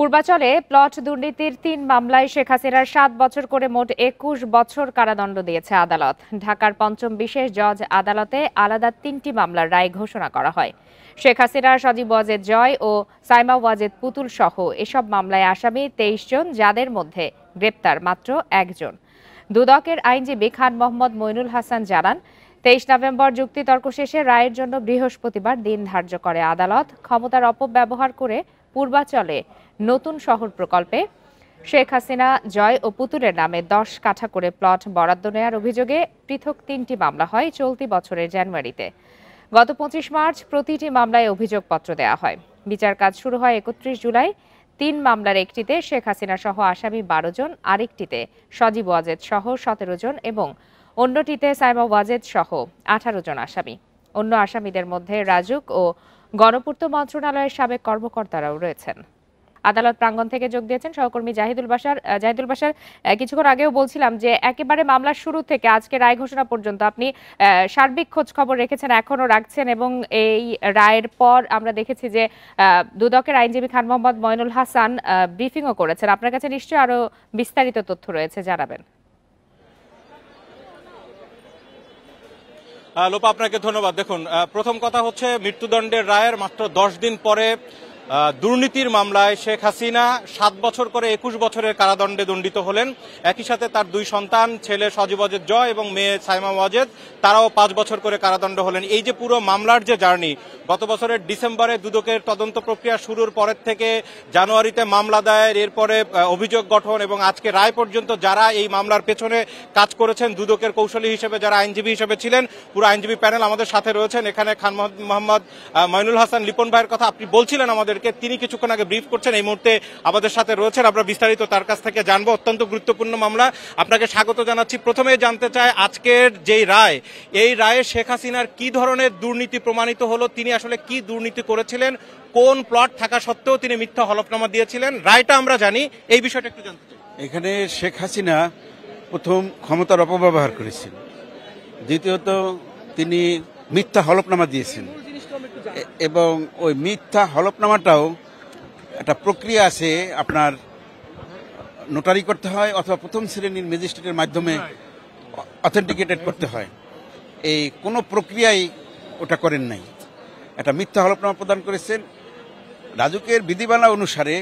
পূর্বাচলে plot দুর্নীতির ৩ মামলায় শেখ হাসিনার ৭ বছর করে মোট ২১ বছর কারাদণ্ড দিয়েছে আদালত। ঢাকার পঞ্চম বিশেষ জজ আদালতে আলাদা ৩টি মামলার রায় ঘোষণা করা হয়। শেখ হাসিনার সজীব ওয়াজেদ জয় ও সাইমা ওয়াজেদ পুতুল সহ এসব মামলায় আসামি ২৩ জন, যাদের মধ্যে গ্রেপ্তার মাত্র একজন। দুদকের আইনজীবী খান মোহাম্মদ মইনুল হাসান জানান, ২৩ নভেম্বর যুক্তিতর্ক শেষে রায়ের জন্য বৃহস্পতিবার দিন ধার্য করে আদালত। ক্ষমতার অপব্যবহার করে পূর্বাচলে নতুন শহর প্রকল্পে শেখ হাসিনা, জয় ও পুতুলের নামে ১০ কাঠা করে প্লট বরাদ্দ নেওয়ার অভিযোগে পৃথক ৩টি মামলা হয় চলতি বছরের জানুয়ারিতে। গত ২৫ মার্চ প্রতিটি মামলায় অভিযোগপত্র দেওয়া হয়। বিচার কাজ শুরু হয় ৩১ জুলাই। ৩ মামলার একটিতে শেখ হাসিনা সহ আসামি ১২ জন, আরেকটিতে সজীব ওয়াজেদ সহ ১৭ জন এবং অন্যটিতে সাইমা ওয়াজেদ সহ ১৮ জন আসামি। অন্য আসামিদের মধ্যে রাজুক ও গণপূর্ত মন্ত্রণালয়ের সাবেক কর্মকর্তারাও রয়েছেন। আদালত প্রাঙ্গণ থেকে যোগ দিয়েছেন সহকর্মী জাহিদুল বাশার। কিছুক্ষণ আগেও বলছিলাম যে একেবারে মামলার শুরু থেকে আজকে রায় ঘোষণা পর্যন্ত আপনি সার্বিক খোঁজ খবর রেখেছেন, এখনো রাখছেন, এবং এই রায়ের পর আমরা দেখেছি যে দুদকের আইনজীবী খান মোহাম্মদ মইনুল হাসান ব্রিফিংও করেছেন। আপনার কাছে নিশ্চয়ই আরো বিস্তারিত তথ্য রয়েছে, জানাবেন। লোপা, আপনাকে ধন্যবাদ। দেখুন, প্রথম কথা হচ্ছে মৃত্যুদণ্ডের রায়ের মাত্র ১০ দিন পরে দুর্নীতির মামলায় শেখ হাসিনা ৭ বছর করে ২১ বছরের কারাদণ্ডে দণ্ডিত হলেন। একই সাথে তার ২ সন্তান, ছেলে সজীব ওয়াজেদ জয় এবং মেয়ে সাইমা ওয়াজেদ, তারাও ৫ বছর করে কারাদণ্ড হলেন। এই যে পুরো মামলার যে জার্নি, গত বছরের ডিসেম্বরে দুদকের তদন্ত প্রক্রিয়া শুরুর পরের থেকে জানুয়ারিতে মামলা দায়ের, এরপরে অভিযোগ গঠন এবং আজকে রায় পর্যন্ত যারা এই মামলার পেছনে কাজ করেছেন, দুদকের কৌশলী হিসেবে যারা আইনজীবী হিসেবে ছিলেন, পুরো আইনজীবী প্যানেল আমাদের সাথে রয়েছেন। এখানে খান মোহাম্মদ মইনুল হাসান লিপন ভাইয়ের কথা আপনি বলছিলেন আমাদের, তিনি কিছুক্ষণ আগে ব্রিফ করছেন, এই মুহূর্তে আমাদের সাথে রয়েছেন। আমরা বিস্তারিত তার কাছ থেকে জানবো। অত্যন্ত গুরুত্বপূর্ণ মামলা, আপনাকে স্বাগত জানাচ্ছি। প্রথমে জানতে চাই, আজকের যেই রায়, এই রায়ে শেখ হাসিনার কি ধরনের দুর্নীতি প্রমাণিত হলো? তিনি আসলে কি দুর্নীতি করেছিলেন? কোন প্লট থাকা সত্ত্বেও তিনি মিথ্যা হলফনামা দিয়েছিলেন? রায়টা আমরা জানি, এই বিষয়টা একটু জানতে চাই। এখানে শেখ হাসিনা প্রথম ক্ষমতার অপব্যবহার করেছেন, দ্বিতীয়ত তিনি মিথ্যা হলফনামা দিয়েছেন, এবং ওই মিথ্যা হলফনামাটাও একটা প্রক্রিয়া আছে, আপনার নোটারি করতে হয় অথবা প্রথম শ্রেণীর ম্যাজিস্ট্রেটের মাধ্যমে অথেন্টিকেটেড করতে হয়। এই কোনো প্রক্রিয়াই ওটা করেন নাই, একটা মিথ্যা হলফনামা প্রদান করেছেন। রাজুকের বিধিমালা অনুসারে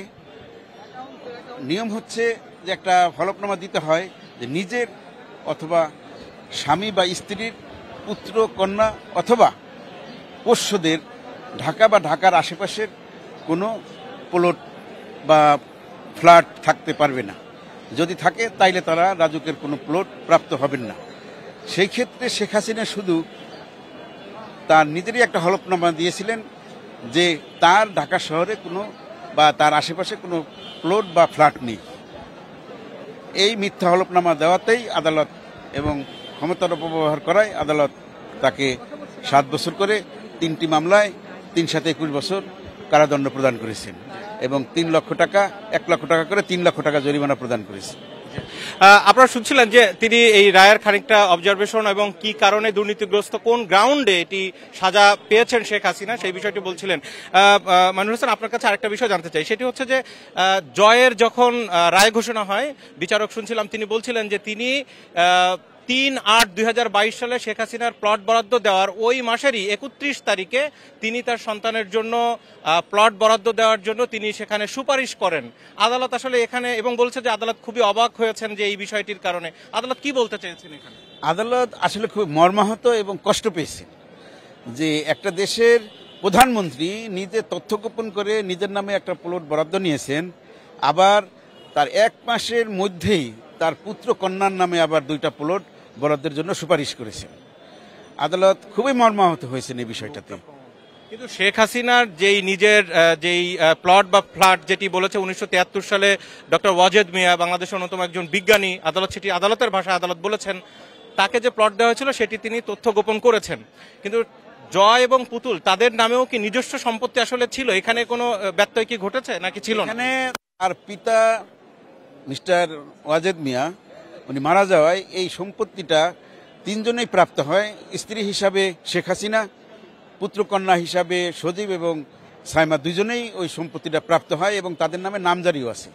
নিয়ম হচ্ছে যে একটা হলফনামা দিতে হয় যে নিজের অথবা স্বামী বা স্ত্রীর পুত্র, কন্যা অথবা পোষ্যদের ঢাকা বা ঢাকার আশেপাশের কোনো প্লট বা ফ্ল্যাট থাকতে পারবে না। যদি থাকে তাইলে তারা রাজুকের কোনো প্লট প্রাপ্ত হবেন না। সেই ক্ষেত্রে শেখ হাসিনা শুধু তার নিজেরই একটা হলফনামা দিয়েছিলেন যে তার ঢাকা শহরে কোনো বা তার আশেপাশে কোনো প্লট বা ফ্ল্যাট নেই। এই মিথ্যা হলফনামা দেওয়াতেই আদালত এবং ক্ষমতার অপব্যবহার করায় আদালত তাকে ৭ বছর করে ৩টি মামলায় ৩/৭ বছর কারাদণ্ড প্রদান করেছেন এবং ৩ লক্ষ টাকা, ১ লক্ষ টাকা করে ৩ লক্ষ টাকা জরিমানা প্রদান করেছেন। আপনারা শুনছিলেন যে তিনি এই রায়ের খানিকটা অবজারভেশন এবং কি কারণে দুর্নীতিগ্রস্ত, কোন গ্রাউন্ডে এটি সাজা পেয়েছেন শেখ হাসিনা, সেই বিষয়টি বলছিলেন। মইনুল হাসান, আপনার কাছে আরেকটা বিষয় জানতে চাই, সেটি হচ্ছে যে জয়ের যখন রায় ঘোষণা হয়, বিচারক শুনছিলাম তিনি বলছিলেন যে তিনি ৩/৮/২০২২ সালে শেখ হাসিনার প্লট বরাদ্দ দেওয়ার ওই মাসেরই ৩১ তারিখে তিনি তার সন্তানের জন্য প্লট বরাদ্দ দেওয়ার জন্য তিনি সেখানে সুপারিশ করেন। আদালত আসলে এখানে, এবং বলছে যে আদালত খুবই অবাক হয়েছেন যে এই বিষয়টির কারণে। আদালত কি বলতে চেয়েছেন এখানে? আদালত আসলে খুব মর্মাহত এবং কষ্ট পেয়েছে যে একটা দেশের প্রধানমন্ত্রী নিজে তথ্য গোপন করে নিজের নামে একটা প্লট বরাদ্দ নিয়েছেন, আবার তার ১ মাসের মধ্যেই তার পুত্র কন্যার নামে আবার 2টা প্লট বরাদ্দের জন্য সুপারিশ করেছেন। আদালত খুবই মর্মাহত হয়েছেন এই বিষয়টাতে। কিন্তু শেখ হাসিনার যেই নিজের যেই প্লট বা ফ্ল্যাট যেটি বলেছে ১৯৭৩ সালে ডক্টর ওয়াজেদ মিয়া, বাংলাদেশের অন্যতম একজন বিজ্ঞানী, আদালত সেটি আদালতের ভাষায় আদালত বলেছেন তাকে যে প্লট দেওয়া হয়েছিল সেটি তিনি তথ্য গোপন করেছেন। কিন্তু জয় এবং পুতুল তাদের নামেও কি নিজস্ব সম্পত্তি আসলে ছিল? এখানে কোনো ব্যত্যয় কি ঘটেছে নাকি ছিল না? এখানে আর পিতা মিস্টার ওয়াজেদ মিয়া উনি মারা যাওয়ায় এই সম্পত্তিটা 3 জনেই প্রাপ্ত হয়। স্ত্রী হিসাবে শেখ হাসিনা, পুত্রকন্যা হিসাবে সজীব এবং সাইমা দুইজনেই ওই সম্পত্তিটা প্রাপ্ত হয় এবং তাদের নামে নামজারিও আছে,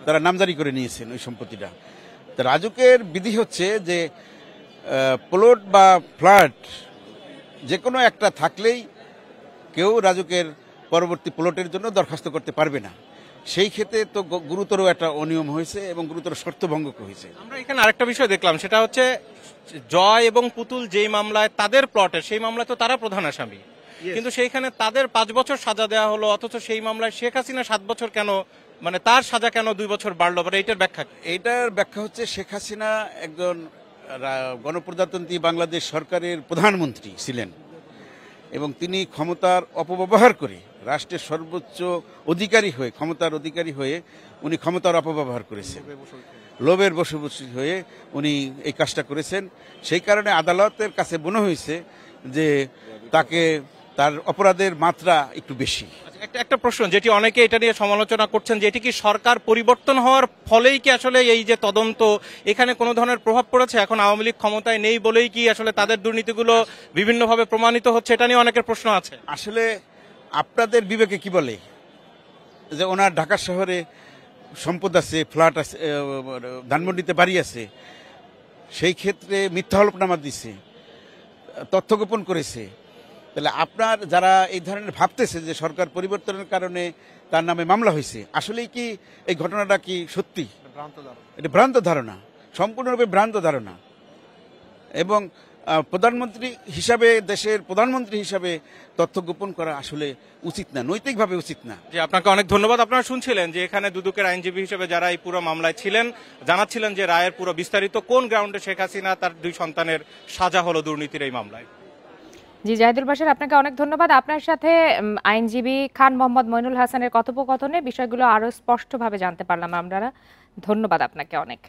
তারা নামজারি করে নিয়েছেন ওই সম্পত্তিটা। তো রাজুকের বিধি হচ্ছে যে প্লট বা ফ্ল্যাট যে কোনো একটা থাকলেই কেউ রাজুকের পরবর্তী প্লটের জন্য দরখাস্ত করতে পারবে না। সেই ক্ষেত্রে তো গুরুতর একটা অনিয়ম হয়েছে এবং গুরুতর শর্তভঙ্গ হয়েছে। আমরা এখানে আরেকটা বিষয় দেখলাম, সেটা হচ্ছে জয় এবং পুতুল যেই মামলায় তাদের প্লটের, সেই মামলায় তো তারা প্রধান আসামি, কিন্তু সেইখানে তাদের 5 বছর সাজা দেওয়া হলো, অথচ সেই মামলায় শেখ হাসিনা 7 বছর কেন, মানে তার সাজা কেন 2 বছর বাড়লো? এইটার ব্যাখ্যা কি? এইটার ব্যাখ্যা হচ্ছে শেখ হাসিনা একজন গণপ্রজাতন্ত্রী বাংলাদেশ সরকারের প্রধানমন্ত্রী ছিলেন এবং তিনি ক্ষমতার অপব্যবহার করে রাষ্ট্রের সর্বোচ্চ অধিকারী হয়ে, ক্ষমতার অধিকারী হয়ে উনি ক্ষমতার অপব্যবহার করেছেন, লোভের বশবর্তী হয়ে উনি এই কাজটা করেছেন। সেই কারণে আদালতের কাছে মনে হয়েছে যে তাকে, তার অপরাধের মাত্রা একটু বেশি। একটা প্রশ্ন যেটি অনেকে এটা নিয়ে সমালোচনা করছেন, যে এটি কি সরকার পরিবর্তন হওয়ার ফলেই কি আসলে এই যে তদন্ত এখানে কোনো ধরনের প্রভাব পড়েছে? এখন আওয়ামী লীগ ক্ষমতায় নেই বলেই কি আসলে তাদের দুর্নীতিগুলো বিভিন্নভাবে প্রমাণিত হচ্ছে? এটা নিয়ে অনেকের প্রশ্ন আছে। আসলে আপনাদের বিবেকে কি বলে যে ওনার ঢাকা শহরে সম্পদ আছে, ফ্ল্যাট আছে, ধানমন্ডিতে বাড়ি আছে, সেই ক্ষেত্রে মিথ্যা হলফনামা দিছে, তথ্য গোপন করেছে, তাহলে আপনার যারা এই ধরনের ভাবতেছে যে সরকার পরিবর্তনের কারণে তার নামে মামলা হয়েছে, আসলেই কি এই ঘটনাটা কি সত্যি? এটা ভ্রান্ত ধারণা, সম্পূর্ণরূপে ভ্রান্ত ধারণা। এবং প্রধানমন্ত্রী হিসাবে, দেশের প্রধানমন্ত্রী হিসাবে তথ্য গোপন করা আসলে উচিত না, নৈতিকভাবে উচিত না। জি, আপনাকে অনেক ধন্যবাদ। আপনারা শুনছিলেন যে এখানে দুদকের আইনজীবী হিসেবে যারা এই পুরো মামলায় ছিলেন জানাচ্ছিলেন যে রায়ের পুরো বিস্তারিত, কোন গ্রাউন্ডে শেখ হাসিনা তার 2 সন্তানের সাজা হলো দুর্নীতির এই মামলায়। জি, জাহিদুল বাশার, আপনাকে অনেক ধন্যবাদ। আপনার সাথে আইনজীবী খান মোহাম্মদ মইনুল হাসানের কথোপকথনে বিষয়গুলো আরো স্পষ্টভাবে জানতে পারলাম আমরা। ধন্যবাদ আপনাকে অনেক।